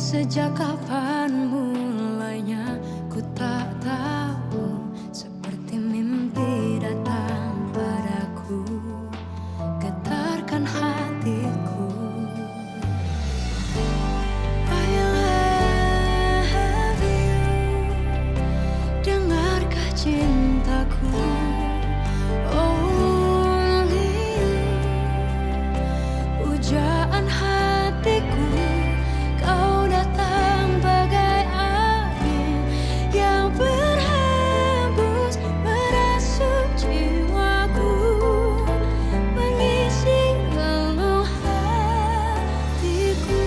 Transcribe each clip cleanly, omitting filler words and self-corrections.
Sejak kapan mulainya ku tak tahu, seperti mimpi datang padaku, getarkan hatiku. I love you, dengarkah cintaku. Only you, pujaan hatiku. Kau datang bagai angin yang berhembus, merasuk jiwaku, mengisi relung hatiku.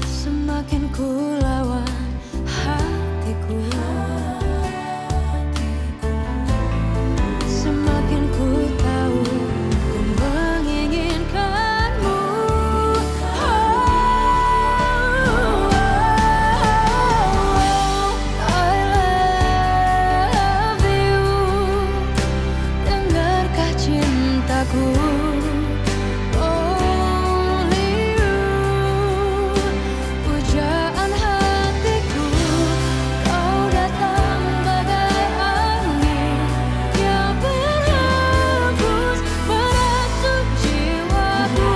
Semakin ku lawan hatiku, semakin ku tahu ku menginginkanmu. I love you, dengarkah cintaku. Only you, pujaan hatiku. Kau datang bagai angin yang berhembus, merasuk jiwaku,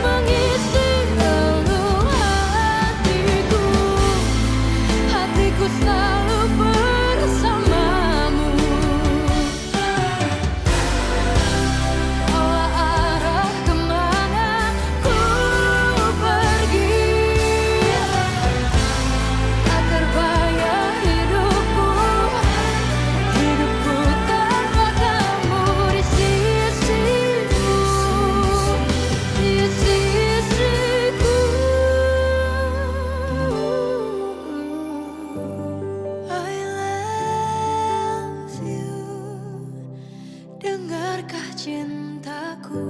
mengisi relung hatiku. Hatiku selalu bersamamu. Kaulah arah kemana ku pergi, tak terbayang hidupku tanpa kamu di sisiku, di sisiku. I love you, dengarkah cintaku.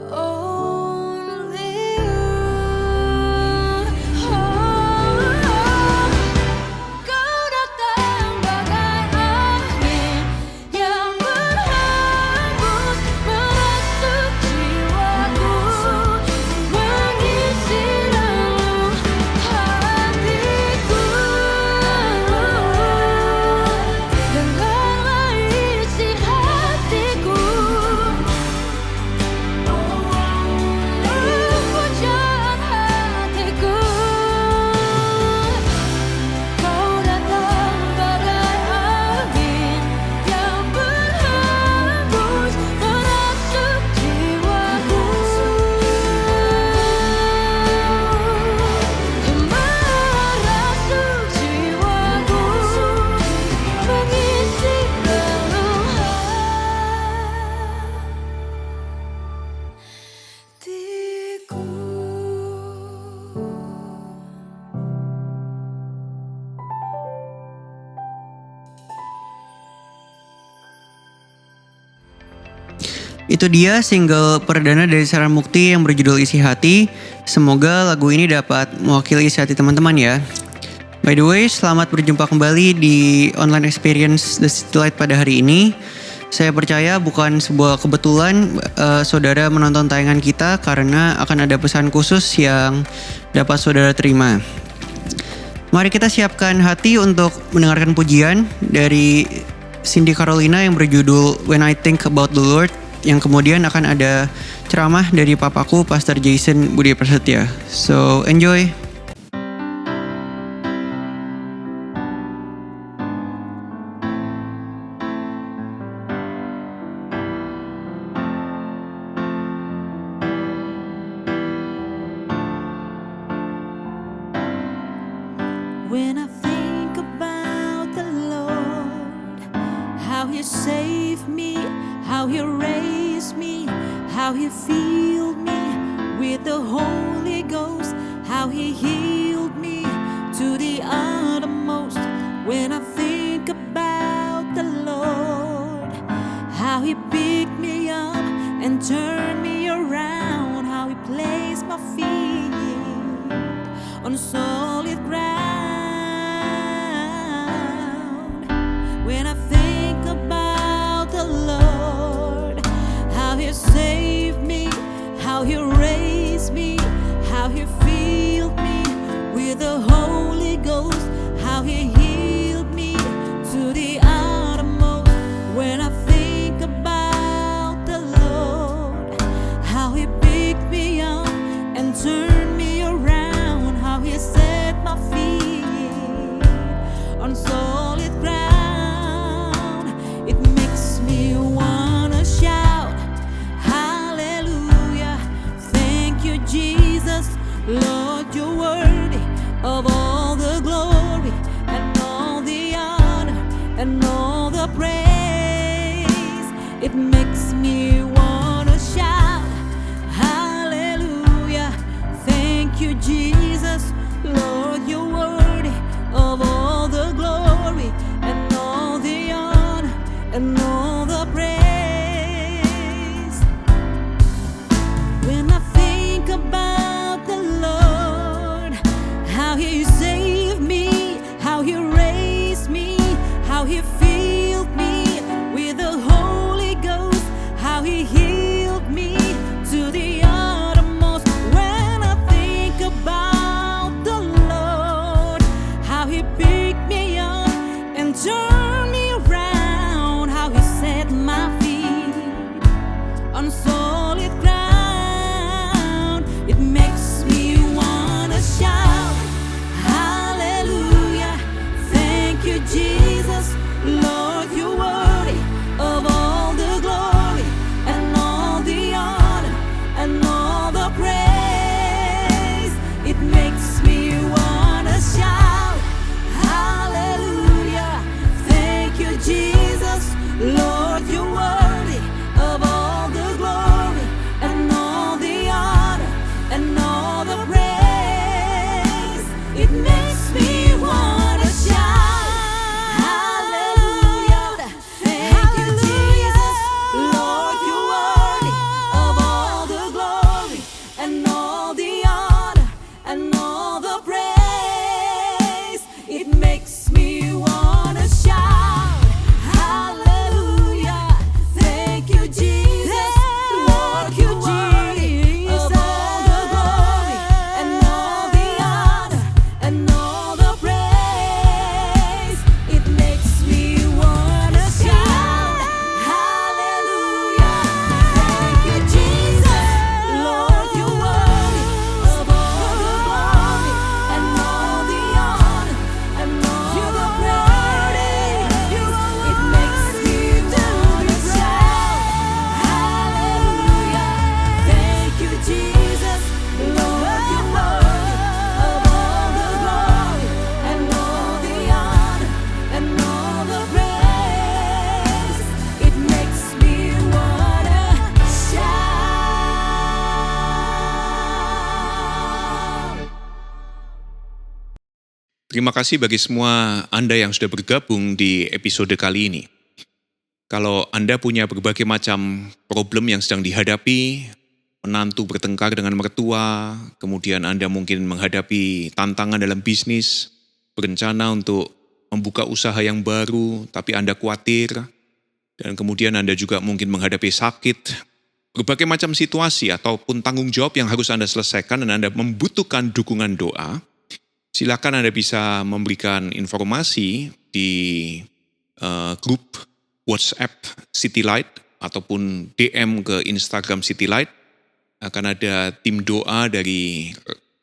Only you. Kau datang bagai angin yang berhembus, merasuk jiwaku, mengisi relung hatiku. Dengarlah isi hatiku, pujaan hatiku. Kau datang bagai angin yang berhembus, merasuk jiwaku, merasuk jiwaku, mengisi relung hatiku. Itu dia single perdana dari Sarah Mukti yang berjudul Isi Hati. Semoga lagu ini dapat mewakili isi hati teman-teman ya. By the way, selamat berjumpa kembali di online experience The City Light pada hari ini. Saya percaya bukan sebuah kebetulan saudara menonton tayangan kita, karena akan ada pesan khusus yang dapat saudara terima. Mari kita siapkan hati untuk mendengarkan pujian dari Cindy Carolina yang berjudul When I Think About the Lord, yang kemudian akan ada ceramah dari papaku Pastor Jason Budi Prasetya. So enjoy. When I think about the Lord, how He saved me, how He raised me, how He filled me with the Holy Ghost, how He healed me to the uttermost. When I think about the Lord, how He picked me up and turned me around, how He placed my feet on solid ground. When I think about the the praise. It makes me wanna shout, hallelujah. Thank you, Jesus. Lord, you're worthy of all the glory and all the honor and all the praise. When I think about the Lord, how He saved me, how He raised me, how He filled me with the Holy Ghost, how He healed me to the uttermost. When I think about the Lord, how He picked me up and turned me around, how He set my feet on solid ground, it makes me wanna shout, hallelujah. Thank you, Jesus. Lord, you're worthy of all the glory and all the honor and all the praise. It makes me wanna shout, hallelujah. Thank you, Jesus. Lord, you're worthy of all the glory and all the honor and all the praise. It makes me wanna shout, hallelujah. Thank you, Jesus. Lord, you're worthy of all the glory and all the honor and all the praise. It makes me wanna shout, hallelujah. Thank you, Jesus. Lord, you're worthy of all the glory and all the honor and all the praise. It makes me wanna shout, hallelujah. Thank you, Jesus. Lord, you're worthy of all the glory and all the honor and all the praise. It makes me wanna shout, hallelujah. Thank you, Jesus. Lord, you're worthy of all the glory and all the honor and all the praise. It makes me wanna shout. Terima kasih bagi semua Anda yang sudah bergabung di episode kali ini. Kalau Anda punya berbagai macam problem yang sedang dihadapi, menantu bertengkar dengan mertua, kemudian Anda mungkin menghadapi tantangan dalam bisnis, berencana untuk membuka usaha yang baru, tapi Anda khawatir, dan kemudian Anda juga mungkin menghadapi sakit, berbagai macam situasi ataupun tanggung jawab yang harus Anda selesaikan dan Anda membutuhkan dukungan doa, silakan Anda bisa memberikan informasi di grup WhatsApp City Light ataupun DM ke Instagram City Light. Akan ada tim doa dari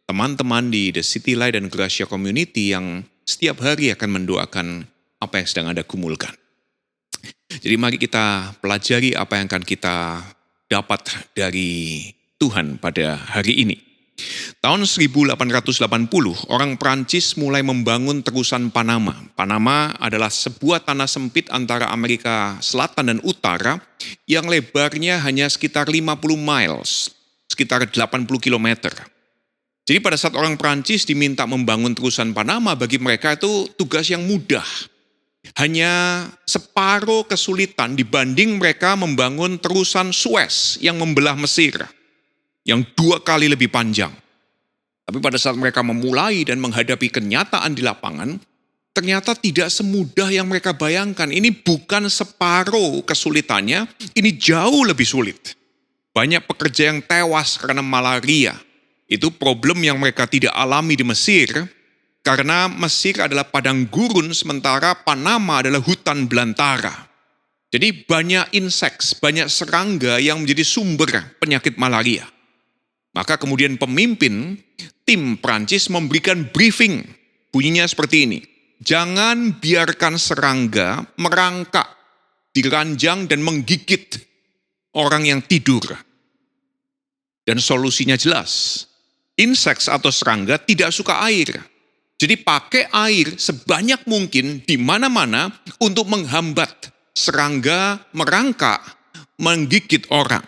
teman-teman di The City Light dan Gracia Community yang setiap hari akan mendoakan apa yang sedang Anda gumulkan. Jadi mari kita pelajari apa yang akan kita dapat dari Tuhan pada hari ini. Tahun 1880, orang Prancis mulai membangun terusan Panama. Panama adalah sebuah tanah sempit antara Amerika Selatan dan Utara yang lebarnya hanya sekitar 50 miles, sekitar 80 km. Jadi pada saat orang Prancis diminta membangun terusan Panama, bagi mereka itu tugas yang mudah. Hanya separuh kesulitan dibanding mereka membangun terusan Suez yang membelah Mesir, yang 2 kali lebih panjang. Tapi pada saat mereka memulai dan menghadapi kenyataan di lapangan, ternyata tidak semudah yang mereka bayangkan. Ini bukan separuh kesulitannya, ini jauh lebih sulit. Banyak pekerja yang tewas karena malaria. Itu problem yang mereka tidak alami di Mesir, karena Mesir adalah padang gurun, sementara Panama adalah hutan belantara. Jadi banyak inseks, banyak serangga yang menjadi sumber penyakit malaria. Maka kemudian pemimpin tim Prancis memberikan briefing. Bunyinya seperti ini. Jangan biarkan serangga merangkak di ranjang dan menggigit orang yang tidur. Dan solusinya jelas. Inseks atau serangga tidak suka air. Jadi pakai air sebanyak mungkin di mana-mana untuk menghambat serangga merangkak, menggigit orang.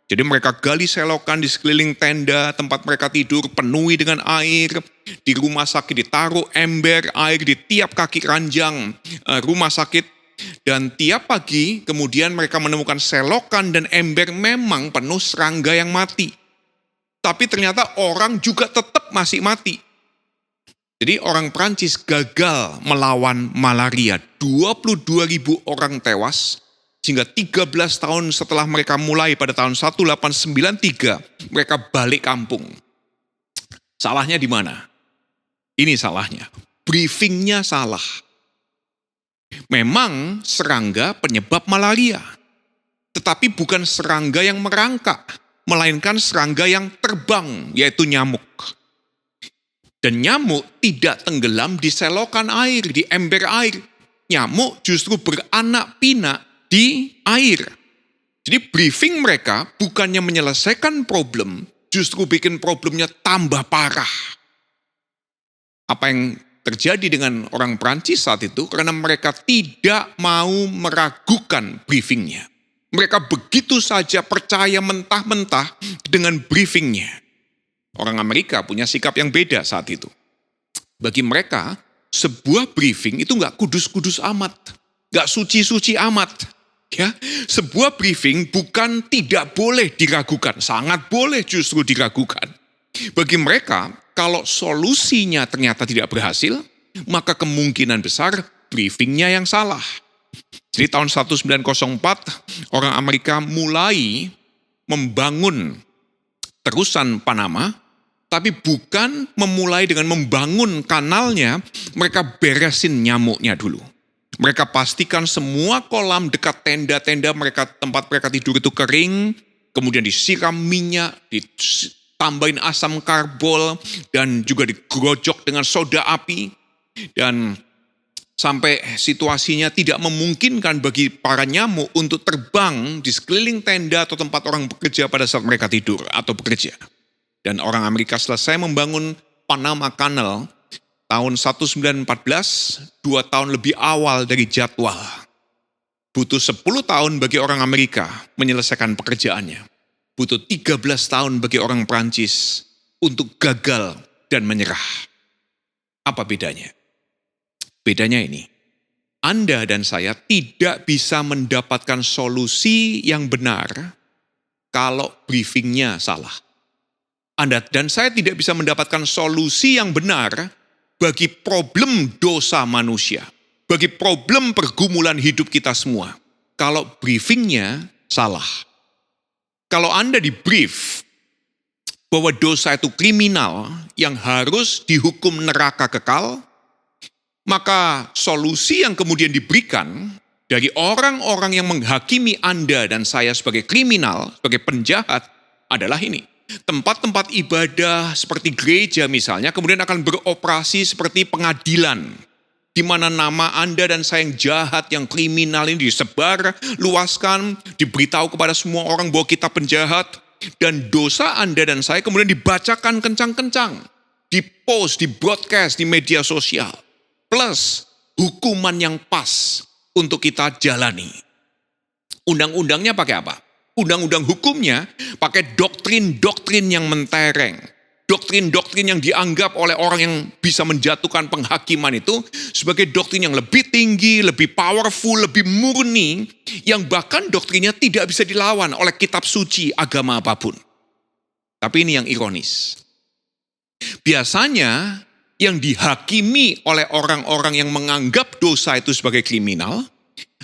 Jadi mereka gali selokan di sekeliling tenda, tempat mereka tidur, penuhi dengan air. Di rumah sakit ditaruh ember air di tiap kaki ranjang rumah sakit. Dan tiap pagi kemudian mereka menemukan selokan dan ember memang penuh serangga yang mati. Tapi ternyata orang juga tetap masih mati. Jadi orang Prancis gagal melawan malaria. 22.000 orang tewas, sehingga 13 tahun setelah mereka mulai pada tahun 1893, mereka balik kampung. Salahnya di mana? Ini salahnya. Briefingnya salah. Memang serangga penyebab malaria. Tetapi bukan serangga yang merangkak, melainkan serangga yang terbang, yaitu nyamuk. Dan nyamuk tidak tenggelam di selokan air, di ember air. Nyamuk justru beranak pinak di air. Jadi briefing mereka bukannya menyelesaikan problem, justru bikin problemnya tambah parah. Apa yang terjadi dengan orang Prancis saat itu karena mereka tidak mau meragukan briefingnya. Mereka begitu saja percaya mentah-mentah dengan briefingnya. Orang Amerika punya sikap yang beda saat itu. Bagi mereka, sebuah briefing itu nggak kudus-kudus amat, nggak suci-suci amat. Ya, sebuah briefing bukan tidak boleh diragukan, sangat boleh justru diragukan. Bagi mereka, kalau solusinya ternyata tidak berhasil, maka kemungkinan besar briefingnya yang salah. Jadi tahun 1904, orang Amerika mulai membangun terusan Panama, tapi bukan memulai dengan membangun kanalnya, mereka beresin nyamuknya dulu. Mereka pastikan semua kolam dekat tenda-tenda mereka, tempat mereka tidur itu kering, kemudian disiram minyak, ditambahin asam karbol, dan juga digerojok dengan soda api, dan sampai situasinya tidak memungkinkan bagi para nyamuk untuk terbang di sekeliling tenda atau tempat orang bekerja pada saat mereka tidur atau bekerja. Dan orang Amerika selesai membangun Panama Canal tahun 1914, 2 tahun lebih awal dari jadwal. Butuh 10 tahun bagi orang Amerika menyelesaikan pekerjaannya. Butuh 13 tahun bagi orang Prancis untuk gagal dan menyerah. Apa bedanya? Bedanya ini, Anda dan saya tidak bisa mendapatkan solusi yang benar kalau briefingnya salah. Anda dan saya tidak bisa mendapatkan solusi yang benar bagi problem dosa manusia, bagi problem pergumulan hidup kita semua, kalau briefingnya salah. Kalau Anda di-brief bahwa dosa itu kriminal yang harus dihukum neraka kekal, maka solusi yang kemudian diberikan dari orang-orang yang menghakimi Anda dan saya sebagai kriminal, sebagai penjahat, adalah ini. Tempat-tempat ibadah seperti gereja misalnya, kemudian akan beroperasi seperti pengadilan, di mana nama Anda dan saya yang jahat, yang kriminal ini disebar, luaskan, diberitahu kepada semua orang bahwa kita penjahat, dan dosa Anda dan saya kemudian dibacakan kencang-kencang, di-post, di-broadcast di media sosial. Plus hukuman yang pas untuk kita jalani. Undang-undangnya pakai apa? Undang-undang hukumnya pakai doktrin-doktrin yang mentereng. Doktrin-doktrin yang dianggap oleh orang yang bisa menjatuhkan penghakiman itu sebagai doktrin yang lebih tinggi, lebih powerful, lebih murni, yang bahkan doktrinnya tidak bisa dilawan oleh kitab suci agama apapun. Tapi ini yang ironis. Biasanya yang dihakimi oleh orang-orang yang menganggap dosa itu sebagai kriminal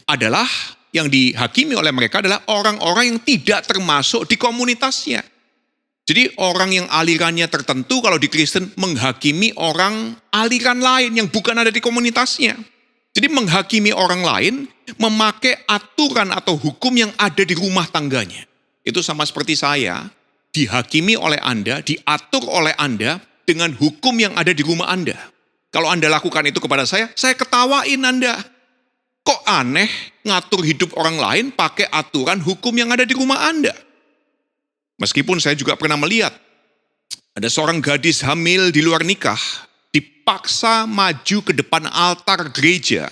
adalah yang dihakimi oleh mereka adalah orang-orang yang tidak termasuk di komunitasnya. Jadi orang yang alirannya tertentu kalau di Kristen menghakimi orang aliran lain yang bukan ada di komunitasnya. Jadi menghakimi orang lain memakai aturan atau hukum yang ada di rumah tangganya. Itu sama seperti saya dihakimi oleh Anda, diatur oleh Anda dengan hukum yang ada di rumah Anda. Kalau Anda lakukan itu kepada saya ketawain Anda. Kok aneh ngatur hidup orang lain pakai aturan hukum yang ada di rumah Anda? Meskipun saya juga pernah melihat ada seorang gadis hamil di luar nikah dipaksa maju ke depan altar gereja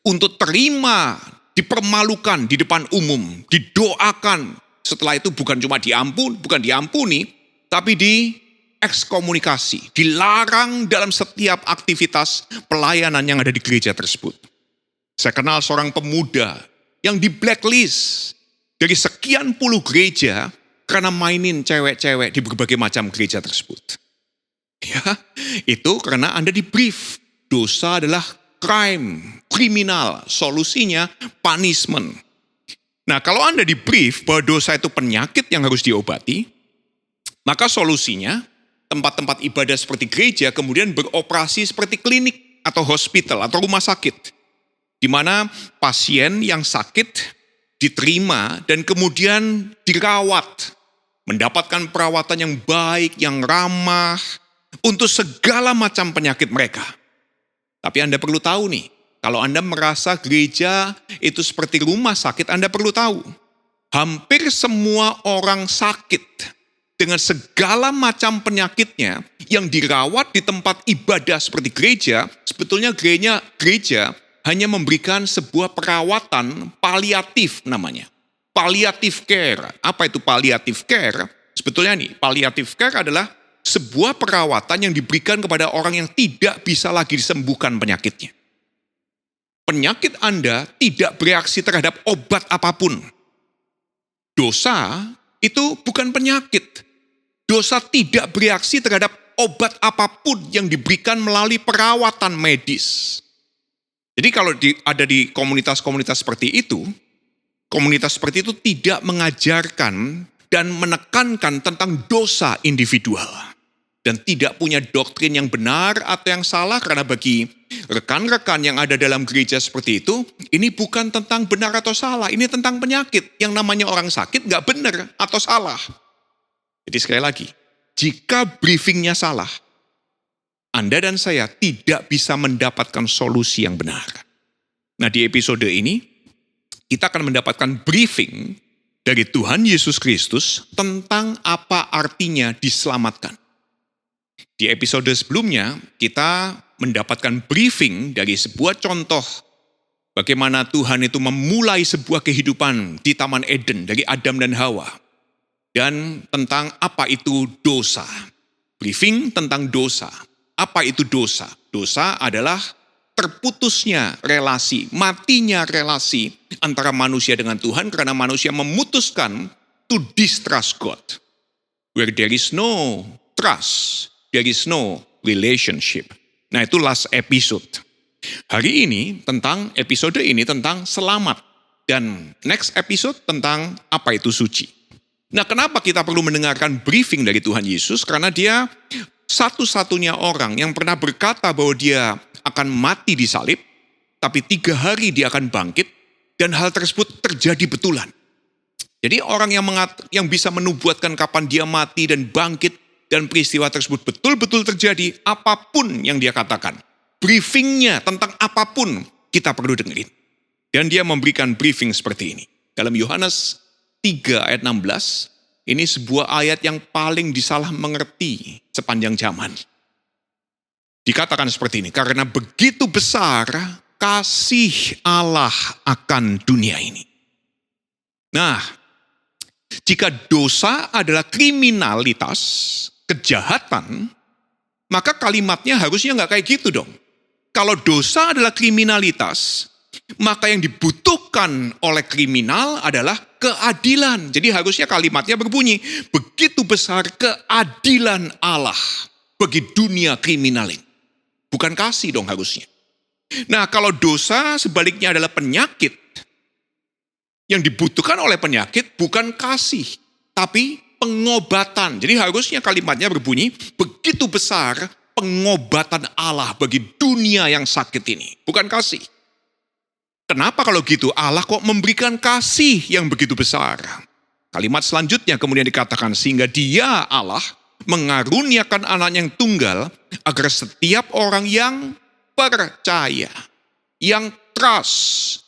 untuk terima, dipermalukan di depan umum, didoakan. Setelah itu bukan cuma diampuni, tapi diekskomunikasi, dilarang dalam setiap aktivitas pelayanan yang ada di gereja tersebut. Saya kenal seorang pemuda yang di blacklist dari sekian puluh gereja karena mainin cewek-cewek di berbagai macam gereja tersebut. Ya, itu karena Anda di brief. Dosa adalah crime, kriminal. Solusinya punishment. Nah, kalau Anda di brief bahwa dosa itu penyakit yang harus diobati, maka solusinya tempat-tempat ibadah seperti gereja kemudian beroperasi seperti klinik atau hospital atau rumah sakit. Di mana pasien yang sakit diterima dan kemudian dirawat, mendapatkan perawatan yang baik, yang ramah, untuk segala macam penyakit mereka. Tapi Anda perlu tahu nih, kalau Anda merasa gereja itu seperti rumah sakit, Anda perlu tahu, hampir semua orang sakit dengan segala macam penyakitnya yang dirawat di tempat ibadah seperti gereja, sebetulnya gereja hanya memberikan sebuah perawatan paliatif namanya. Palliative care. Apa itu palliative care? Sebetulnya nih, palliative care adalah sebuah perawatan yang diberikan kepada orang yang tidak bisa lagi disembuhkan penyakitnya. Penyakit Anda tidak bereaksi terhadap obat apapun. Dosa itu bukan penyakit. Dosa tidak bereaksi terhadap obat apapun yang diberikan melalui perawatan medis. Jadi kalau ada di komunitas-komunitas seperti itu, komunitas seperti itu tidak mengajarkan dan menekankan tentang dosa individual. Dan tidak punya doktrin yang benar atau yang salah, karena bagi rekan-rekan yang ada dalam gereja seperti itu, ini bukan tentang benar atau salah, ini tentang penyakit. Yang namanya orang sakit gak benar atau salah. Jadi sekali lagi, jika briefingnya salah, Anda dan saya tidak bisa mendapatkan solusi yang benar. Nah, di episode ini, kita akan mendapatkan briefing dari Tuhan Yesus Kristus tentang apa artinya diselamatkan. Di episode sebelumnya, kita mendapatkan briefing dari sebuah contoh bagaimana Tuhan itu memulai sebuah kehidupan di Taman Eden dari Adam dan Hawa. Dan tentang apa itu dosa. Briefing tentang dosa. Apa itu dosa? Dosa adalah terputusnya relasi, matinya relasi antara manusia dengan Tuhan karena manusia memutuskan to distrust God. Where there is no trust, there is no relationship. Nah, itu last episode. Hari ini episode ini tentang selamat. Dan next episode tentang apa itu suci. Nah, kenapa kita perlu mendengarkan briefing dari Tuhan Yesus? Karena dia satu-satunya orang yang pernah berkata bahwa dia akan mati di salib, tapi 3 hari dia akan bangkit, dan hal tersebut terjadi betulan. Jadi orang yang bisa menubuatkan kapan dia mati dan bangkit, dan peristiwa tersebut betul-betul terjadi, apapun yang dia katakan. Briefingnya tentang apapun kita perlu dengerin. Dan dia memberikan briefing seperti ini. Dalam Yohanes 3 ayat 16, ini sebuah ayat yang paling disalah mengerti sepanjang zaman. Dikatakan seperti ini, karena begitu besar kasih Allah akan dunia ini. Nah, jika dosa adalah kriminalitas, kejahatan, maka kalimatnya harusnya nggak kayak gitu dong. Kalau dosa adalah kriminalitas, maka yang dibutuhkan oleh kriminal adalah keadilan. Jadi harusnya kalimatnya berbunyi, begitu besar keadilan Allah bagi dunia kriminal ini. Bukan kasih dong harusnya. Nah, kalau dosa sebaliknya adalah penyakit, yang dibutuhkan oleh penyakit bukan kasih, tapi pengobatan. Jadi harusnya kalimatnya berbunyi, begitu besar pengobatan Allah bagi dunia yang sakit ini. Bukan kasih. Kenapa kalau gitu Allah kok memberikan kasih yang begitu besar? Kalimat selanjutnya kemudian dikatakan, sehingga dia Allah mengaruniakan anak yang tunggal, agar setiap orang yang percaya, yang trust,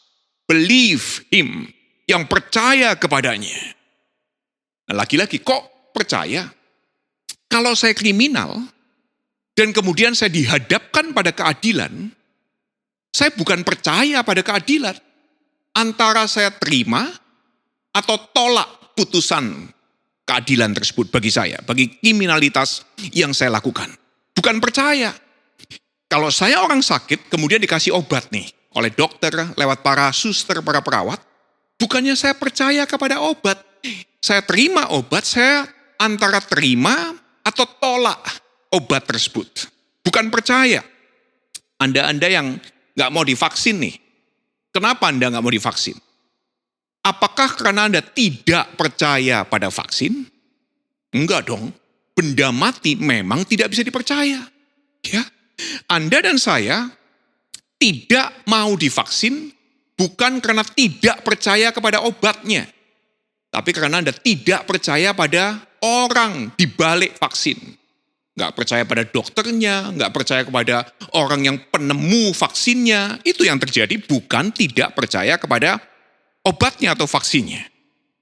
believe him, yang percaya kepadanya. Nah, lagi-lagi kok percaya? Kalau saya kriminal, dan kemudian saya dihadapkan pada keadilan, saya bukan percaya pada keadilan. Antara saya terima atau tolak putusan keadilan tersebut bagi saya, bagi kriminalitas yang saya lakukan. Bukan percaya. Kalau saya orang sakit, kemudian dikasih obat nih, oleh dokter, lewat para suster, para perawat, bukannya saya percaya kepada obat. Saya terima obat, saya antara terima atau tolak obat tersebut. Bukan percaya. Anda yang nggak mau divaksin nih, kenapa Anda nggak mau divaksin? Apakah karena Anda tidak percaya pada vaksin? Enggak dong. Benda mati memang tidak bisa dipercaya. Ya, Anda dan saya tidak mau divaksin bukan karena tidak percaya kepada obatnya, tapi karena Anda tidak percaya pada orang di balik vaksin. Nggak percaya pada dokternya, nggak percaya kepada orang yang penemu vaksinnya. Itu yang terjadi, bukan tidak percaya kepada obatnya atau vaksinnya.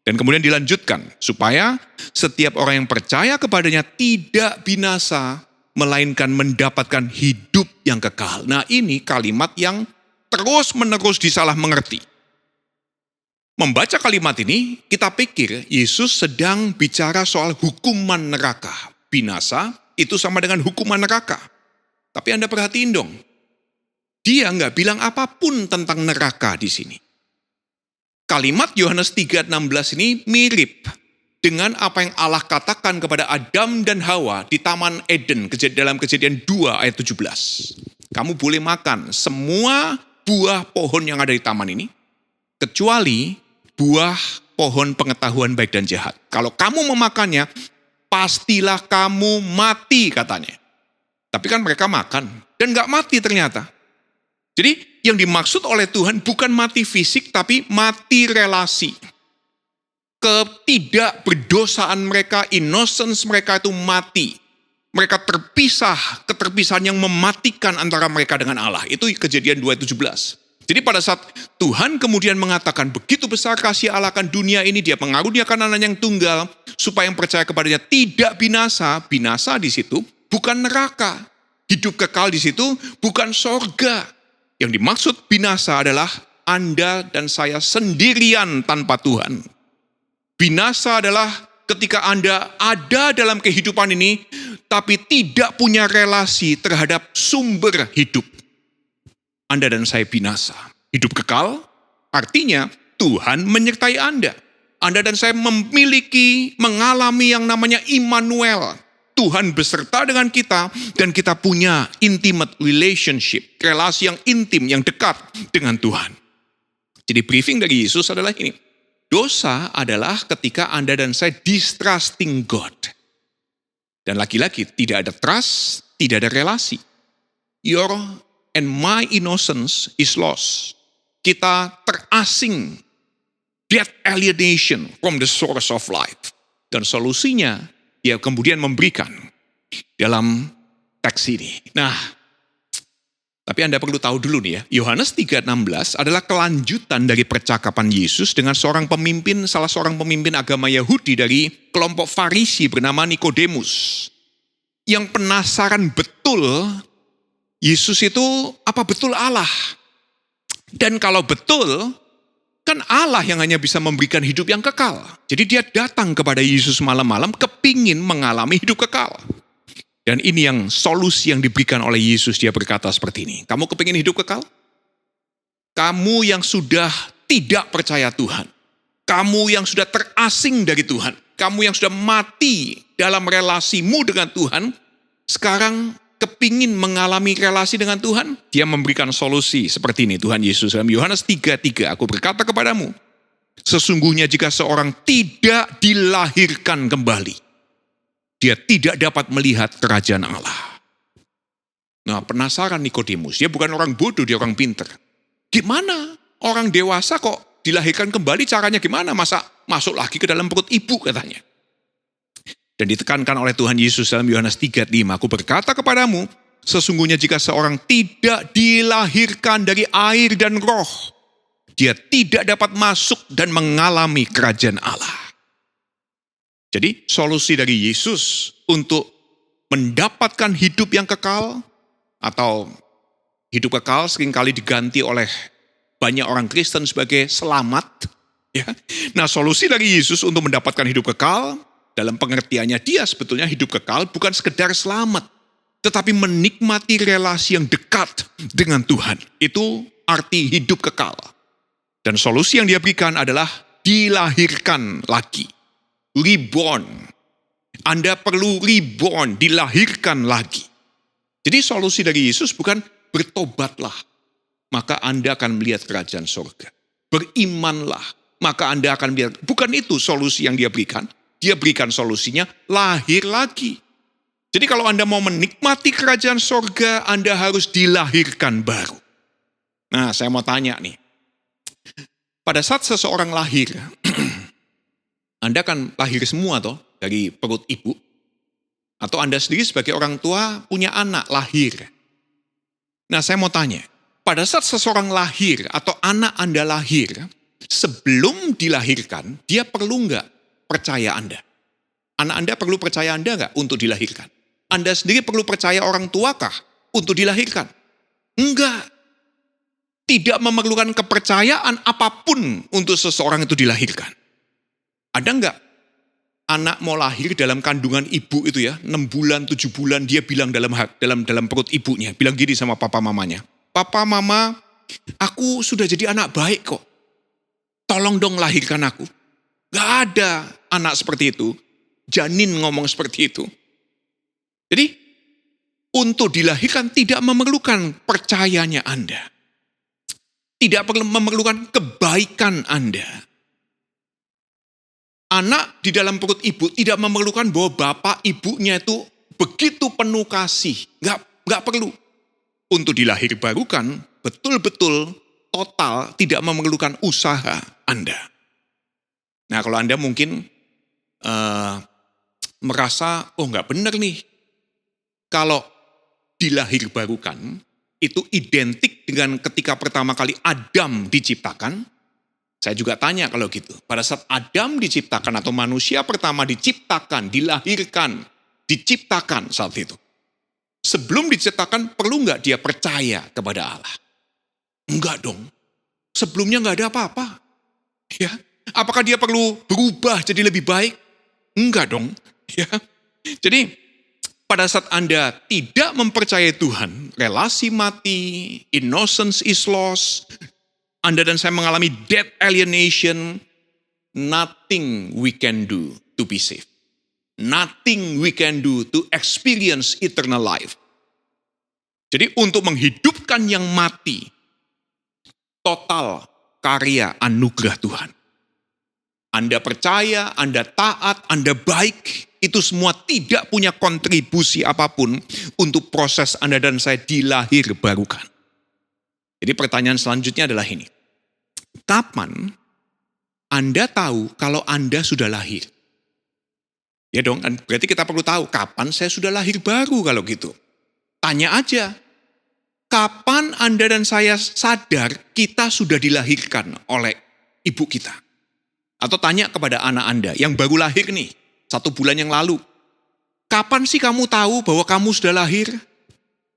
Dan kemudian dilanjutkan, supaya setiap orang yang percaya kepadanya tidak binasa, melainkan mendapatkan hidup yang kekal. Nah, ini kalimat yang terus-menerus disalah mengerti. Membaca kalimat ini, kita pikir Yesus sedang bicara soal hukuman neraka. Binasa itu sama dengan hukuman neraka. Tapi Anda perhatiin dong, dia nggak bilang apapun tentang neraka di sini. Kalimat Yohanes 3:16 ini mirip dengan apa yang Allah katakan kepada Adam dan Hawa di Taman Eden dalam Kejadian 2 ayat 17. Kamu boleh makan semua buah pohon yang ada di taman ini, kecuali buah pohon pengetahuan baik dan jahat. Kalau kamu memakannya, pastilah kamu mati, katanya. Tapi kan mereka makan dan gak mati ternyata. Jadi yang dimaksud oleh Tuhan bukan mati fisik, tapi mati relasi. Ketidakberdosaan mereka, innocence mereka itu mati. Mereka terpisah, keterpisahan yang mematikan antara mereka dengan Allah. Itu Kejadian 2:17. Jadi pada saat Tuhan kemudian mengatakan begitu besar kasih Allah akan dunia ini, dia mengaruniakan anak yang tunggal, supaya yang percaya kepadanya tidak binasa. Binasa di situ bukan neraka. Hidup kekal di situ bukan sorga. Yang dimaksud binasa adalah Anda dan saya sendirian tanpa Tuhan. Binasa adalah ketika Anda ada dalam kehidupan ini, tapi tidak punya relasi terhadap sumber hidup. Anda dan saya binasa. Hidup kekal artinya Tuhan menyertai Anda. Anda dan saya mengalami yang namanya Immanuel. Tuhan beserta dengan kita dan kita punya intimate relationship, relasi yang intim, yang dekat dengan Tuhan. Jadi briefing dari Yesus adalah ini. Dosa adalah ketika Anda dan saya distrusting God. Dan lagi-lagi tidak ada trust, tidak ada relasi. Your and my innocence is lost. Kita terasing, that alienation from the source of life. Dan solusinya dia kemudian memberikan dalam teks ini. Nah, tapi Anda perlu tahu dulu nih ya, Yohanes 3:16 adalah kelanjutan dari percakapan Yesus dengan salah seorang pemimpin agama Yahudi dari kelompok Farisi bernama Nikodemus. Yang penasaran betul, Yesus itu apa betul Allah? Dan kalau betul, kan Allah yang hanya bisa memberikan hidup yang kekal. Jadi dia datang kepada Yesus malam-malam kepingin mengalami hidup kekal. Dan ini yang solusi yang diberikan oleh Yesus, dia berkata seperti ini. Kamu kepingin hidup kekal? Kamu yang sudah tidak percaya Tuhan. Kamu yang sudah terasing dari Tuhan. Kamu yang sudah mati dalam relasimu dengan Tuhan. Sekarang kepingin mengalami relasi dengan Tuhan, dia memberikan solusi seperti ini. Tuhan Yesus dalam Yohanes 3:3, aku berkata kepadamu, sesungguhnya jika seorang tidak dilahirkan kembali, dia tidak dapat melihat kerajaan Allah. Nah, penasaran Nikodemus, dia bukan orang bodoh, dia orang pinter. Gimana orang dewasa kok dilahirkan kembali, caranya gimana? Masa masuk lagi ke dalam perut ibu, katanya. Dan ditekankan oleh Tuhan Yesus dalam Yohanes 3:5, aku berkata kepadamu, sesungguhnya jika seorang tidak dilahirkan dari air dan roh, dia tidak dapat masuk dan mengalami kerajaan Allah. Jadi solusi dari Yesus untuk mendapatkan hidup yang kekal, atau hidup kekal seringkali diganti oleh banyak orang Kristen sebagai selamat. Ya. Nah, solusi dari Yesus untuk mendapatkan hidup kekal, dalam pengertiannya dia sebetulnya hidup kekal bukan sekedar selamat, tetapi menikmati relasi yang dekat dengan Tuhan. Itu arti hidup kekal. Dan solusi yang dia berikan adalah dilahirkan lagi. Reborn. Anda perlu reborn, dilahirkan lagi. Jadi solusi dari Yesus bukan bertobatlah, maka Anda akan melihat kerajaan surga. Berimanlah, maka Anda akan melihat. Bukan itu solusi yang dia berikan. Dia berikan solusinya lahir lagi. Jadi kalau Anda mau menikmati kerajaan surga, Anda harus dilahirkan baru. Nah, saya mau tanya nih. Pada saat seseorang lahir, Anda kan lahir semua toh dari perut ibu. Atau Anda sendiri sebagai orang tua punya anak lahir. Nah, saya mau tanya, pada saat seseorang lahir atau anak Anda lahir, sebelum dilahirkan, dia perlu nggak percaya Anda? Anak Anda perlu percaya Anda nggak untuk dilahirkan? Anda sendiri perlu percaya orang tuakah untuk dilahirkan? Enggak. Tidak memerlukan kepercayaan apapun untuk seseorang itu dilahirkan. Ada nggak anak mau lahir dalam kandungan ibu itu ya, 6 bulan, 7 bulan, dia bilang dalam perut ibunya, bilang gini sama papa mamanya, "Papa, mama, aku sudah jadi anak baik kok. Tolong dong lahirkan aku." Gak ada anak seperti itu. Janin ngomong seperti itu. Jadi, untuk dilahirkan tidak memerlukan percayanya Anda. Tidak perlu memerlukan kebaikan Anda. Anak di dalam perut ibu tidak memerlukan bahwa bapak ibunya itu begitu penuh kasih. Gak perlu. Untuk dilahirbarukan, betul-betul total tidak memerlukan usaha Anda. Nah, kalau Anda mungkin merasa, oh nggak benar nih. Kalau dilahirbarukan, itu identik dengan ketika pertama kali Adam diciptakan. Saya juga tanya kalau gitu, pada saat Adam diciptakan atau manusia pertama diciptakan, dilahirkan, diciptakan saat itu. Sebelum diciptakan, perlu nggak dia percaya kepada Allah? Enggak dong. Sebelumnya nggak ada apa-apa. Ya, apakah dia perlu berubah jadi lebih baik? Enggak dong. Ya. Jadi, pada saat Anda tidak mempercayai Tuhan, relasi mati, innocence is lost, Anda dan saya mengalami death alienation, nothing we can do to be saved. Nothing we can do to experience eternal life. Jadi untuk menghidupkan yang mati, total karya anugerah Tuhan. Anda percaya, Anda taat, Anda baik, itu semua tidak punya kontribusi apapun untuk proses Anda dan saya dilahirbarukan. Jadi pertanyaan selanjutnya adalah ini. Kapan Anda tahu kalau Anda sudah lahir? Ya dong, berarti kita perlu tahu kapan saya sudah lahir baru kalau gitu. Tanya aja, kapan Anda dan saya sadar kita sudah dilahirkan oleh ibu kita? Atau tanya kepada anak Anda yang baru lahir nih, 1 bulan yang lalu. Kapan sih kamu tahu bahwa kamu sudah lahir?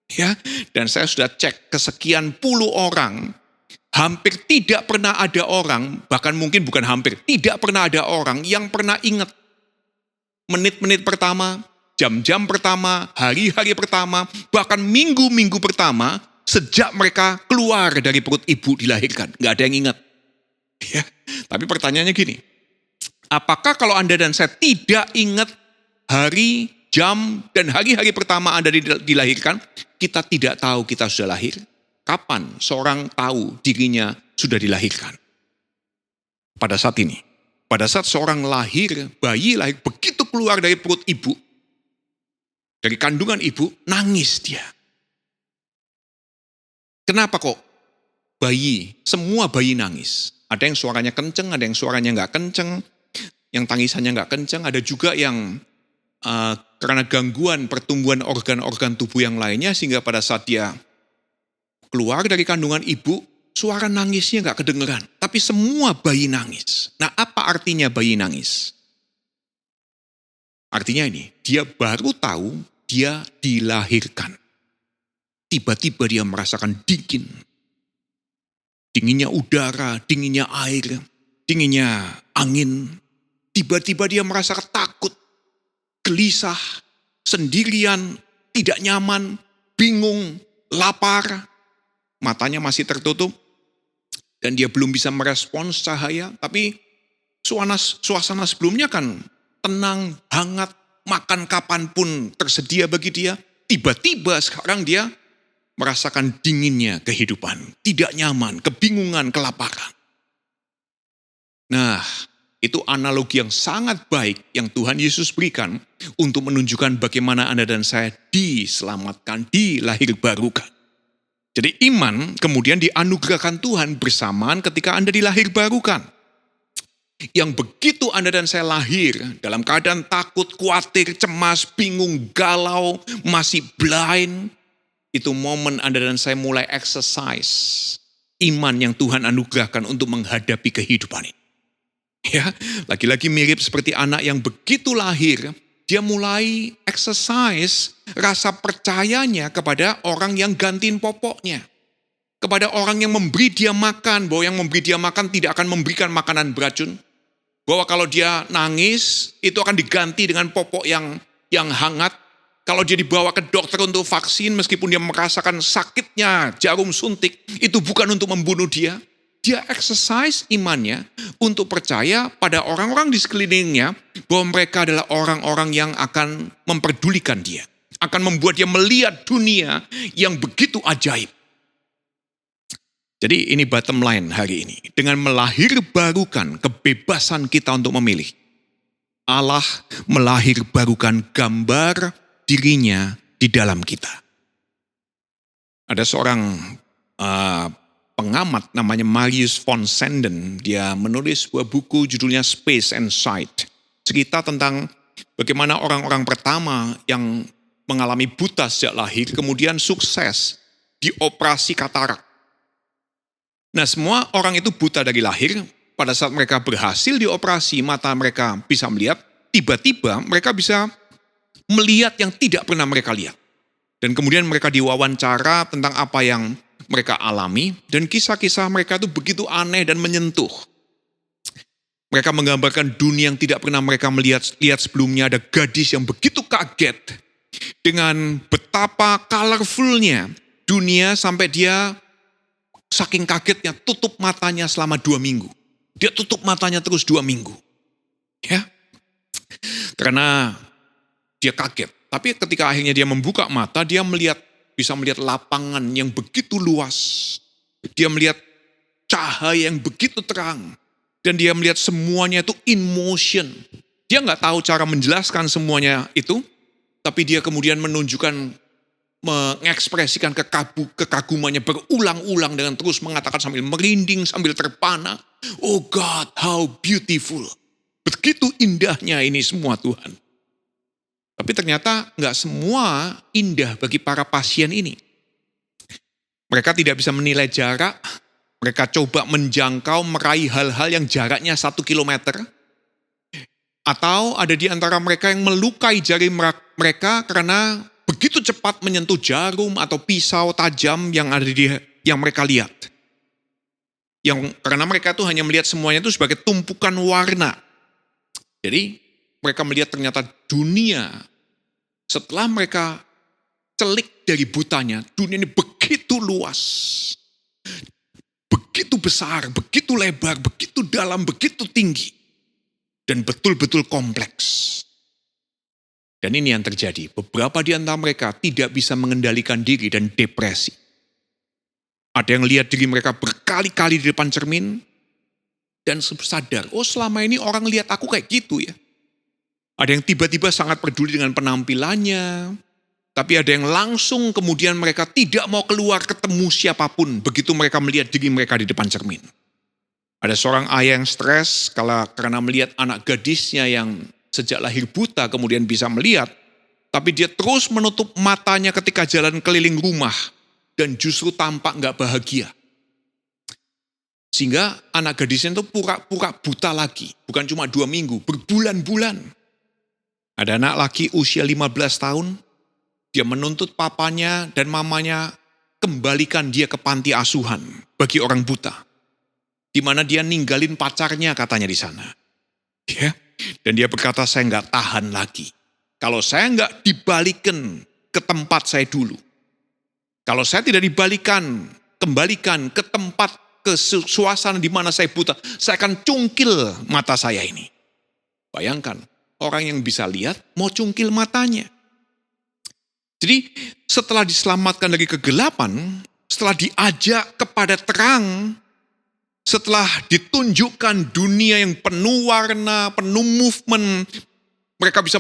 Ya, dan saya sudah cek kesekian puluh orang, hampir tidak pernah ada orang, bahkan mungkin bukan hampir, tidak pernah ada orang yang pernah ingat menit-menit pertama, jam-jam pertama, hari-hari pertama, bahkan minggu-minggu pertama, sejak mereka keluar dari perut ibu dilahirkan. Nggak ada yang ingat. Ya, tapi pertanyaannya gini, apakah kalau Anda dan saya tidak ingat hari, jam, dan hari-hari pertama Anda dilahirkan, kita tidak tahu kita sudah lahir? Kapan seorang tahu dirinya sudah dilahirkan? Pada saat ini. Pada saat seorang lahir, bayi lahir, begitu keluar dari perut ibu, dari kandungan ibu, nangis dia. Kenapa kok bayi, semua bayi nangis? Ada yang suaranya kenceng, ada yang suaranya nggak kenceng, yang tangisannya nggak kenceng, ada juga yang karena gangguan pertumbuhan organ-organ tubuh yang lainnya, sehingga pada saat dia keluar dari kandungan ibu, suara nangisnya nggak kedengeran. Tapi semua bayi nangis. Nah, apa artinya bayi nangis? Artinya ini, dia baru tahu dia dilahirkan. Tiba-tiba dia merasakan dingin. Dinginnya udara, dinginnya air, dinginnya angin. Tiba-tiba dia merasa takut, gelisah, sendirian, tidak nyaman, bingung, lapar. Matanya masih tertutup dan dia belum bisa merespons cahaya. Tapi suasana sebelumnya kan tenang, hangat, makan kapanpun tersedia bagi dia. Tiba-tiba sekarang dia merasakan dinginnya kehidupan, tidak nyaman, kebingungan, kelaparan. Nah, itu analogi yang sangat baik yang Tuhan Yesus berikan untuk menunjukkan bagaimana Anda dan saya diselamatkan, dilahirbarukan. Jadi iman kemudian dianugerahkan Tuhan bersamaan ketika Anda dilahirbarukan. Yang begitu Anda dan saya lahir dalam keadaan takut, khawatir, cemas, bingung, galau, masih blind, itu momen Anda dan saya mulai exercise iman yang Tuhan anugerahkan untuk menghadapi kehidupan ini. Ya, lagi-lagi mirip seperti anak yang begitu lahir, dia mulai exercise rasa percayanya kepada orang yang gantiin popoknya. Kepada orang yang memberi dia makan, bahwa yang memberi dia makan tidak akan memberikan makanan beracun. Bahwa kalau dia nangis, itu akan diganti dengan popok yang hangat. Kalau dia dibawa ke dokter untuk vaksin, meskipun dia merasakan sakitnya jarum suntik, itu bukan untuk membunuh dia. Dia exercise imannya untuk percaya pada orang-orang di sekelilingnya bahwa mereka adalah orang-orang yang akan memperdulikan dia. Akan membuat dia melihat dunia yang begitu ajaib. Jadi ini bottom line hari ini. Dengan melahirbarukan kebebasan kita untuk memilih. Allah melahirbarukan gambar dirinya di dalam kita. Ada seorang pengamat namanya Marius von Sanden. Dia menulis sebuah buku judulnya Space and Sight. Cerita tentang bagaimana orang-orang pertama yang mengalami buta sejak lahir kemudian sukses dioperasi katarak. Nah, semua orang itu buta dari lahir. Pada saat mereka berhasil dioperasi, mata mereka bisa melihat. Tiba-tiba mereka bisa melihat yang tidak pernah mereka lihat. Dan kemudian mereka diwawancara tentang apa yang mereka alami. Dan kisah-kisah mereka itu begitu aneh dan menyentuh. Mereka menggambarkan dunia yang tidak pernah mereka lihat sebelumnya. Ada gadis yang begitu kaget dengan betapa colorfulnya dunia sampai dia saking kagetnya tutup matanya selama 2 minggu. Dia tutup matanya terus 2 minggu. Ya, karena dia kaget. Tapi ketika akhirnya dia membuka mata, dia bisa melihat lapangan yang begitu luas. Dia melihat cahaya yang begitu terang. Dan dia melihat semuanya itu in motion. Dia nggak tahu cara menjelaskan semuanya itu. Tapi dia kemudian mengekspresikan kekagumannya berulang-ulang dengan terus mengatakan sambil merinding, sambil terpana. Oh God, how beautiful. Begitu indahnya ini semua Tuhan. Tapi ternyata nggak semua indah bagi para pasien ini. Mereka tidak bisa menilai jarak. Mereka coba menjangkau, meraih hal-hal yang jaraknya 1 kilometer. Atau ada di antara mereka yang melukai jari mereka karena begitu cepat menyentuh jarum atau pisau tajam yang mereka lihat. Karena mereka tuh hanya melihat semuanya itu sebagai tumpukan warna. Jadi mereka melihat ternyata dunia setelah mereka celik dari butanya, dunia ini begitu luas. Begitu besar, begitu lebar, begitu dalam, begitu tinggi. Dan betul-betul kompleks. Dan ini yang terjadi. Beberapa di antara mereka tidak bisa mengendalikan diri dan depresi. Ada yang lihat diri mereka berkali-kali di depan cermin. Dan sadar, oh selama ini orang lihat aku kayak gitu ya. Ada yang tiba-tiba sangat peduli dengan penampilannya. Tapi ada yang langsung kemudian mereka tidak mau keluar ketemu siapapun. Begitu mereka melihat diri mereka di depan cermin. Ada seorang ayah yang stres karena melihat anak gadisnya yang sejak lahir buta kemudian bisa melihat. Tapi dia terus menutup matanya ketika jalan keliling rumah. Dan justru tampak gak bahagia. Sehingga anak gadisnya itu pura-pura buta lagi. Bukan cuma 2 minggu, berbulan-bulan. Ada anak laki usia 15 tahun. Dia menuntut papanya dan mamanya kembalikan dia ke panti asuhan bagi orang buta. Di mana dia ninggalin pacarnya katanya di sana. Ya. Dan dia berkata, saya nggak tahan lagi. Kalau saya nggak dibalikan ke tempat saya dulu. Kalau saya tidak kembalikan ke tempat, ke suasana di mana saya buta, saya akan cungkil mata saya ini. Bayangkan, orang yang bisa lihat mau cungkil matanya. Jadi setelah diselamatkan dari kegelapan, setelah diajak kepada terang, setelah ditunjukkan dunia yang penuh warna, penuh movement, mereka bisa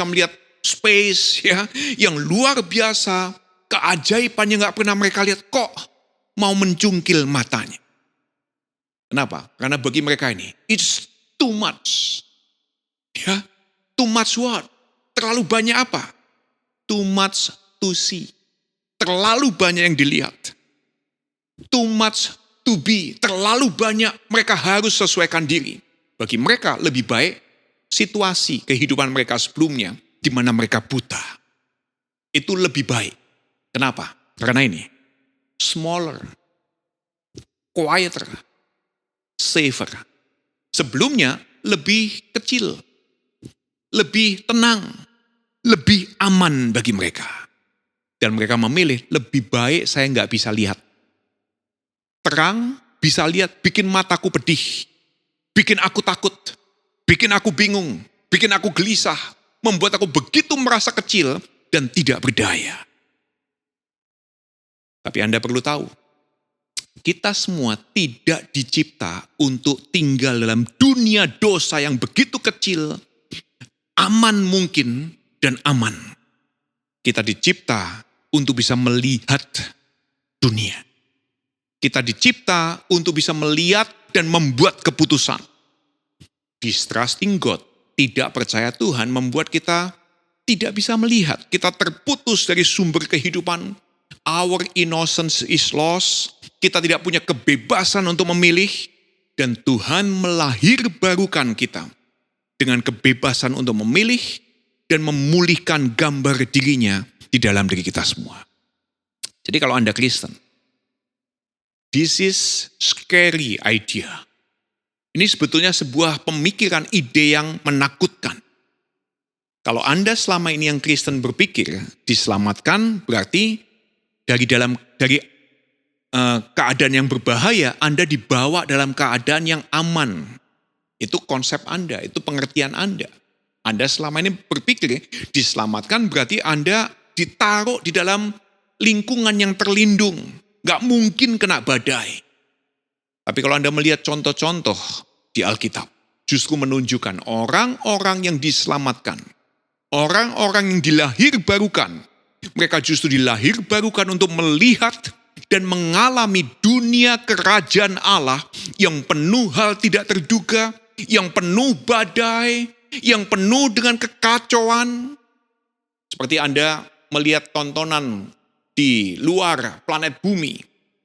melihat space ya yang luar biasa, keajaiban yang gak pernah mereka lihat, kok mau mencungkil matanya. Kenapa? Karena bagi mereka ini, it's too much. Ya, too much what? Terlalu banyak apa? Too much to see. Terlalu banyak yang dilihat. Too much to be. Terlalu banyak mereka harus sesuaikan diri. Bagi mereka lebih baik situasi kehidupan mereka sebelumnya di mana mereka buta. Itu lebih baik. Kenapa? Karena ini smaller, quieter, safer. Sebelumnya lebih kecil, lebih tenang, lebih aman bagi mereka. Dan mereka memilih lebih baik saya nggak bisa lihat. Terang bisa lihat bikin mataku pedih, bikin aku takut, bikin aku bingung, bikin aku gelisah, membuat aku begitu merasa kecil dan tidak berdaya. Tapi Anda perlu tahu, kita semua tidak dicipta untuk tinggal dalam dunia dosa yang begitu kecil, aman mungkin dan aman. Kita dicipta untuk bisa melihat dunia. Kita dicipta untuk bisa melihat dan membuat keputusan. Distrusting God, tidak percaya Tuhan, membuat kita tidak bisa melihat. Kita terputus dari sumber kehidupan. Our innocence is lost. Kita tidak punya kebebasan untuk memilih. Dan Tuhan melahirbarukan kita dengan kebebasan untuk memilih dan memulihkan gambar dirinya di dalam diri kita semua. Jadi kalau Anda Kristen, this is scary idea. Ini sebetulnya sebuah pemikiran, ide yang menakutkan. Kalau Anda selama ini yang Kristen berpikir diselamatkan, berarti dari keadaan yang berbahaya, Anda dibawa dalam keadaan yang aman. Itu konsep Anda, itu pengertian Anda. Anda selama ini berpikir diselamatkan berarti Anda ditaruh di dalam lingkungan yang terlindung. Gak mungkin kena badai. Tapi kalau Anda melihat contoh-contoh di Alkitab, justru menunjukkan orang-orang yang diselamatkan, orang-orang yang dilahirbarukan, mereka justru dilahirbarukan untuk melihat dan mengalami dunia kerajaan Allah yang penuh hal tidak terduga, yang penuh badai, yang penuh dengan kekacauan. Seperti Anda melihat tontonan di luar planet bumi.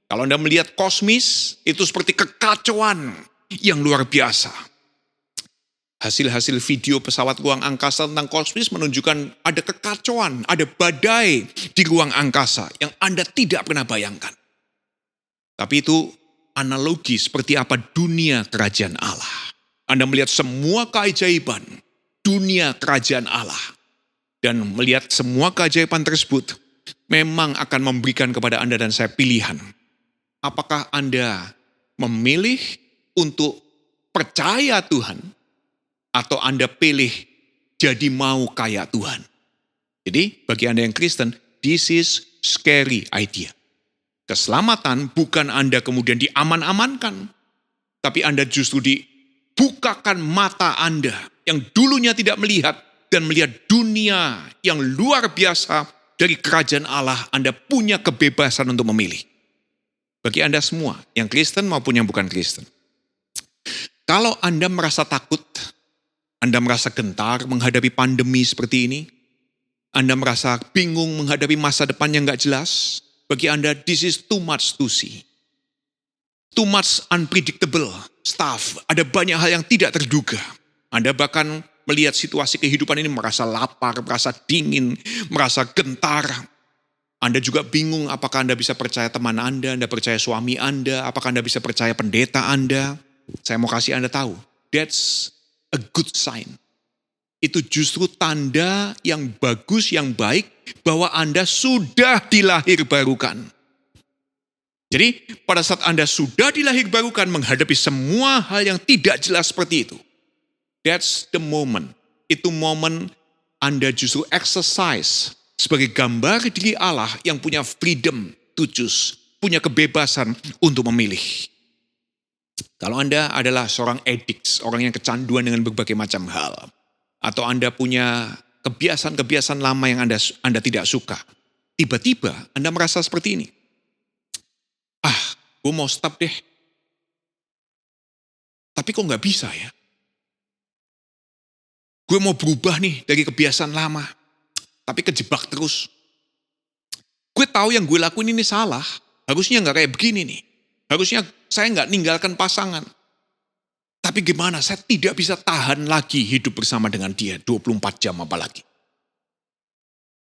Kalau Anda melihat kosmis, itu seperti kekacauan yang luar biasa. Hasil-hasil video pesawat ruang angkasa tentang kosmis menunjukkan ada kekacauan, ada badai di ruang angkasa yang Anda tidak pernah bayangkan. Tapi itu analogi seperti apa dunia kerajaan Allah. Anda melihat semua keajaiban dunia kerajaan Allah. Dan melihat semua keajaiban tersebut memang akan memberikan kepada Anda dan saya pilihan. Apakah Anda memilih untuk percaya Tuhan atau Anda pilih jadi mau kayak Tuhan? Jadi bagi Anda yang Kristen, this is scary idea. Keselamatan bukan Anda kemudian diaman-amankan, tapi Anda justru dibukakan mata Anda yang dulunya tidak melihat dan melihat dunia yang luar biasa dari kerajaan Allah. Anda punya kebebasan untuk memilih. Bagi Anda semua, yang Kristen maupun yang bukan Kristen. Kalau Anda merasa takut, Anda merasa gentar menghadapi pandemi seperti ini, Anda merasa bingung menghadapi masa depan yang gak jelas, bagi Anda this is too much to see. Too much unpredictable stuff. Ada banyak hal yang tidak terduga. Anda bahkan melihat situasi kehidupan ini merasa lapar, merasa dingin, merasa gentar. Anda juga bingung apakah Anda bisa percaya teman Anda percaya suami Anda, apakah Anda bisa percaya pendeta Anda. Saya mau kasih Anda tahu, that's a good sign. Itu justru tanda yang bagus, yang baik, bahwa Anda sudah dilahirbarukan. Jadi pada saat Anda sudah dilahirbarukan menghadapi semua hal yang tidak jelas seperti itu, that's the moment. Itu momen Anda justru exercise sebagai gambar diri Allah yang punya freedom to choose, punya kebebasan untuk memilih. Kalau Anda adalah seorang addict, orang yang kecanduan dengan berbagai macam hal, atau Anda punya kebiasaan-kebiasaan lama yang Anda tidak suka, tiba-tiba Anda merasa seperti ini. Gue mau stop deh. Tapi kok gak bisa ya? Gue mau berubah nih dari kebiasaan lama. Tapi kejebak terus. Gue tahu yang gue lakuin ini salah. Harusnya gak kayak begini nih. Harusnya saya gak ninggalkan pasangan. Tapi gimana? Saya tidak bisa tahan lagi hidup bersama dengan dia 24 jam apalagi.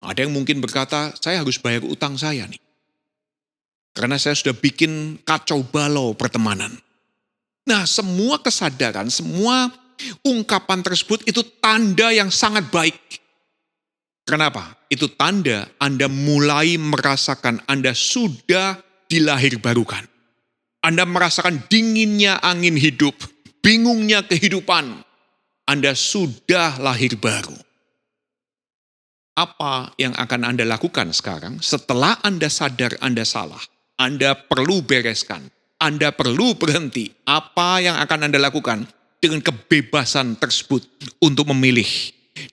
Ada yang mungkin berkata, saya harus bayar utang saya nih. Karena saya sudah bikin kacau balau pertemanan. Nah, semua kesadaran, semua ungkapan tersebut itu tanda yang sangat baik. Kenapa? Itu tanda Anda mulai merasakan Anda sudah dilahirbarukan. Anda merasakan dinginnya angin hidup, bingungnya kehidupan. Anda sudah lahir baru. Apa yang akan Anda lakukan sekarang setelah Anda sadar Anda salah? Anda perlu bereskan, Anda perlu berhenti. Apa yang akan Anda lakukan dengan kebebasan tersebut untuk memilih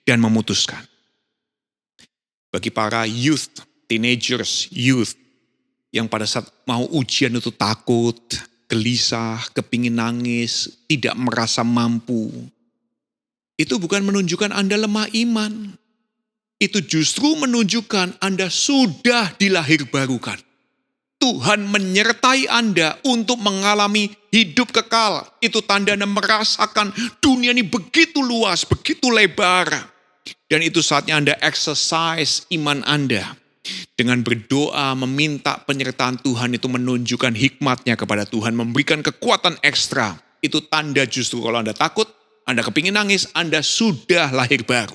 dan memutuskan? Bagi para youth, teenagers, youth, yang pada saat mau ujian itu takut, gelisah, kepingin nangis, tidak merasa mampu. Itu bukan menunjukkan Anda lemah iman. Itu justru menunjukkan Anda sudah dilahirbarukan. Tuhan menyertai Anda untuk mengalami hidup kekal. Itu tanda Anda merasakan dunia ini begitu luas, begitu lebar. Dan itu saatnya Anda exercise iman Anda. Dengan berdoa, meminta penyertaan Tuhan itu menunjukkan hikmatnya kepada Tuhan. Memberikan kekuatan ekstra. Itu tanda justru kalau Anda takut, Anda kepingin nangis, Anda sudah lahir baru.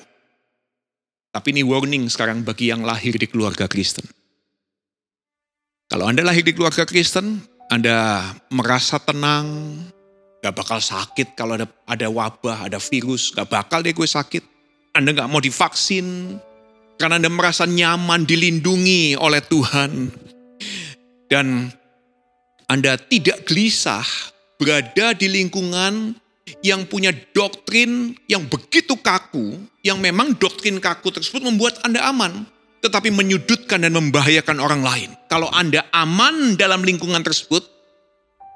Tapi ini warning sekarang bagi yang lahir di keluarga Kristen. Kalau Anda lahir di keluarga Kristen, Anda merasa tenang, gak bakal sakit kalau ada wabah, ada virus, gak bakal deh gue sakit. Anda gak mau divaksin, karena Anda merasa nyaman dilindungi oleh Tuhan. Dan Anda tidak gelisah berada di lingkungan yang punya doktrin yang begitu kaku, yang memang doktrin kaku tersebut membuat Anda aman, tetapi menyudutkan dan membahayakan orang lain. Kalau Anda aman dalam lingkungan tersebut,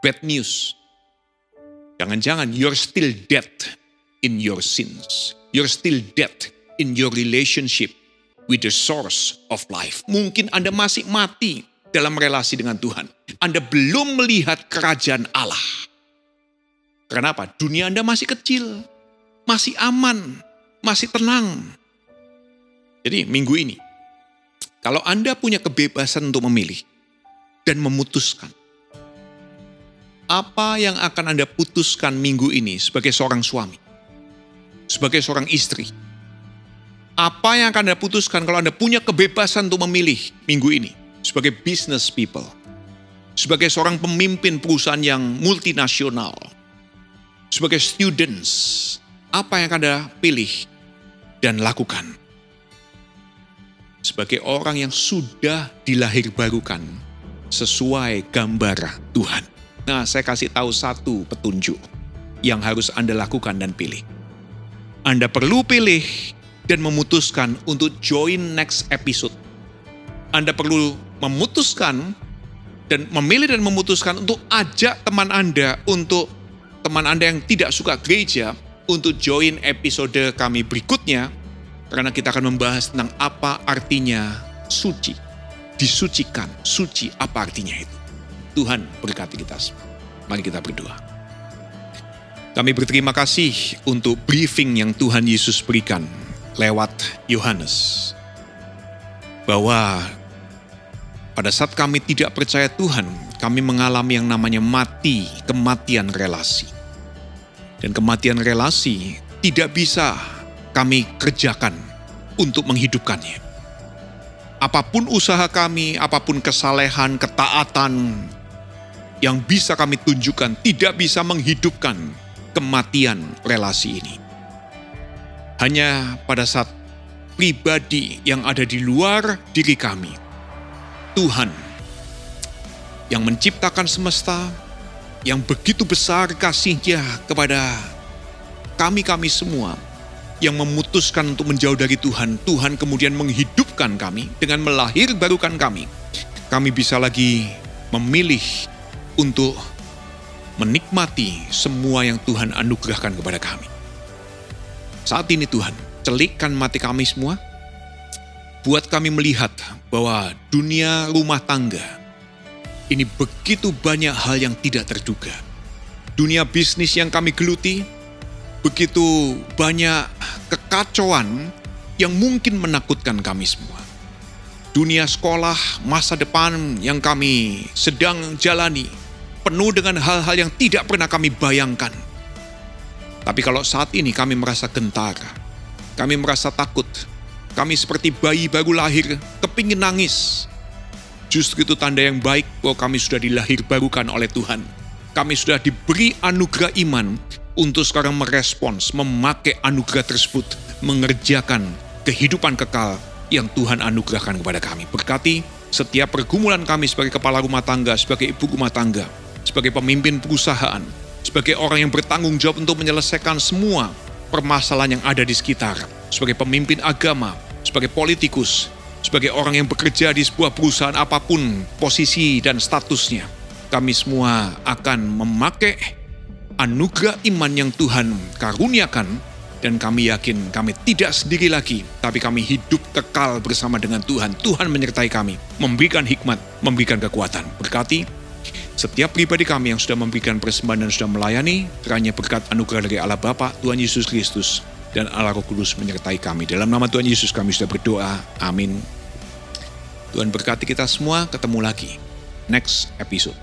bad news. Jangan-jangan you're still dead in your sins. You're still dead in your relationship with the source of life. Mungkin Anda masih mati dalam relasi dengan Tuhan. Anda belum melihat kerajaan Allah. Kenapa? Dunia Anda masih kecil, masih aman, masih tenang. Jadi minggu ini, kalau Anda punya kebebasan untuk memilih dan memutuskan, apa yang akan Anda putuskan minggu ini sebagai seorang suami, sebagai seorang istri? Apa yang akan Anda putuskan kalau Anda punya kebebasan untuk memilih minggu ini sebagai business people, sebagai seorang pemimpin perusahaan yang multinasional, sebagai students? Apa yang akan Anda pilih dan lakukan? Sebagai orang yang sudah dilahirbarukan sesuai gambar Tuhan. Nah, saya kasih tahu satu petunjuk yang harus Anda lakukan dan pilih. Anda perlu pilih dan memutuskan untuk join next episode. Anda perlu memutuskan dan memilih dan memutuskan untuk ajak teman Anda, untuk teman Anda yang tidak suka gereja, untuk join episode kami berikutnya. Karena kita akan membahas tentang apa artinya suci. Disucikan, suci apa artinya itu. Tuhan berkati kita semua. Mari kita berdoa. Kami berterima kasih untuk briefing yang Tuhan Yesus berikan lewat Yohanes. Bahwa pada saat kami tidak percaya Tuhan, kami mengalami yang namanya kematian relasi. Dan kematian relasi tidak bisa kami kerjakan untuk menghidupkannya. Apapun usaha kami, apapun kesalehan, ketaatan yang bisa kami tunjukkan tidak bisa menghidupkan kematian relasi ini. Hanya pada saat pribadi yang ada di luar diri kami, Tuhan yang menciptakan semesta, yang begitu besar kasih-Nya kepada kami semua, yang memutuskan untuk menjauh dari Tuhan, Tuhan kemudian menghidupkan kami dengan melahirbarukan kami. Kami bisa lagi memilih untuk menikmati semua yang Tuhan anugerahkan kepada kami. Saat ini Tuhan, celikkan mati kami semua, buat kami melihat bahwa dunia rumah tangga ini begitu banyak hal yang tidak terduga. Dunia bisnis yang kami geluti, begitu banyak kekacauan yang mungkin menakutkan kami semua. Dunia sekolah, masa depan yang kami sedang jalani, penuh dengan hal-hal yang tidak pernah kami bayangkan. Tapi kalau saat ini kami merasa gentar, kami merasa takut, kami seperti bayi baru lahir, kepingin nangis. Justru itu tanda yang baik bahwa kami sudah dilahirbarukan oleh Tuhan. Kami sudah diberi anugerah iman untuk sekarang merespons, memakai anugerah tersebut, mengerjakan kehidupan kekal yang Tuhan anugerahkan kepada kami. Berkati setiap pergumulan kami sebagai kepala rumah tangga, sebagai ibu rumah tangga, sebagai pemimpin perusahaan, sebagai orang yang bertanggung jawab untuk menyelesaikan semua permasalahan yang ada di sekitar, sebagai pemimpin agama, sebagai politikus, sebagai orang yang bekerja di sebuah perusahaan apapun posisi dan statusnya, kami semua akan memakai anugerah iman yang Tuhan karuniakan, dan kami yakin kami tidak sendiri lagi, tapi kami hidup kekal bersama dengan Tuhan. Tuhan menyertai kami, memberikan hikmat, memberikan kekuatan. Berkati setiap pribadi kami yang sudah memberikan persembahan dan sudah melayani, kiranya berkat anugerah dari Allah Bapa, Tuhan Yesus Kristus, dan Allah Roh Kudus menyertai kami. Dalam nama Tuhan Yesus kami sudah berdoa. Amin. Tuhan berkati kita semua. Ketemu lagi next episode.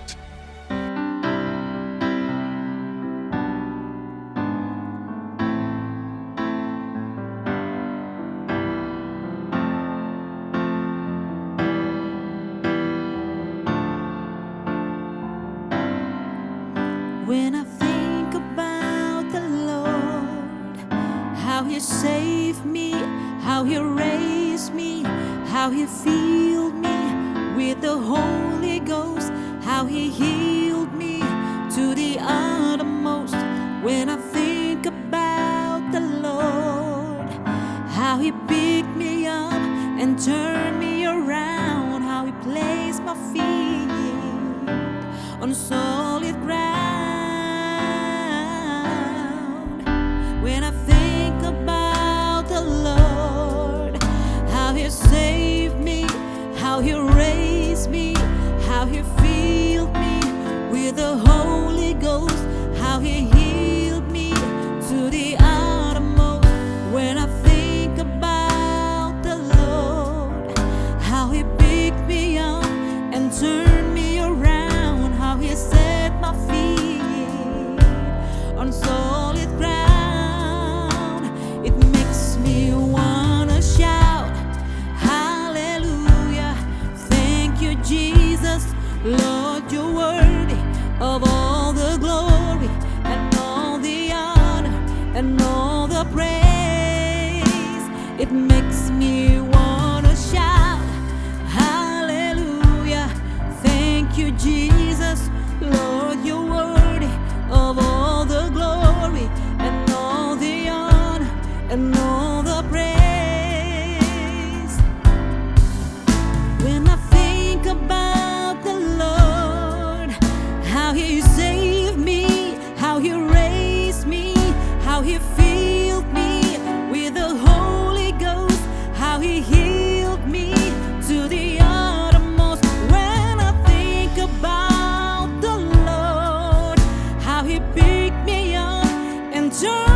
When I think about the Lord, how He saved me, how He raised me, how He filled me with the Holy Ghost, how He healed me to the uttermost. When I think about the Lord, how He picked me up and turned me around, how He placed my feet on solid ground. When I think about the Lord, how He saved me, how He raised me, how He filled me with the Holy Ghost, how He healed me to the uttermost. When I think about the Lord, how He picked me up and turned me around, how He set my feet on solid ground. It makes me wanna shout, hallelujah, thank you Jesus, Lord you're worthy of all the glory and all the honor and all the praise. It makes me wanna shout, hallelujah, thank you Jesus, Lord you're worthy of all the glory and all the honor and all the praise. When I think about the Lord, how He saved me, how He raised me, how He filled me with the Holy Ghost, how He healed me to the uttermost. When I think about the Lord, how He picked me up joy.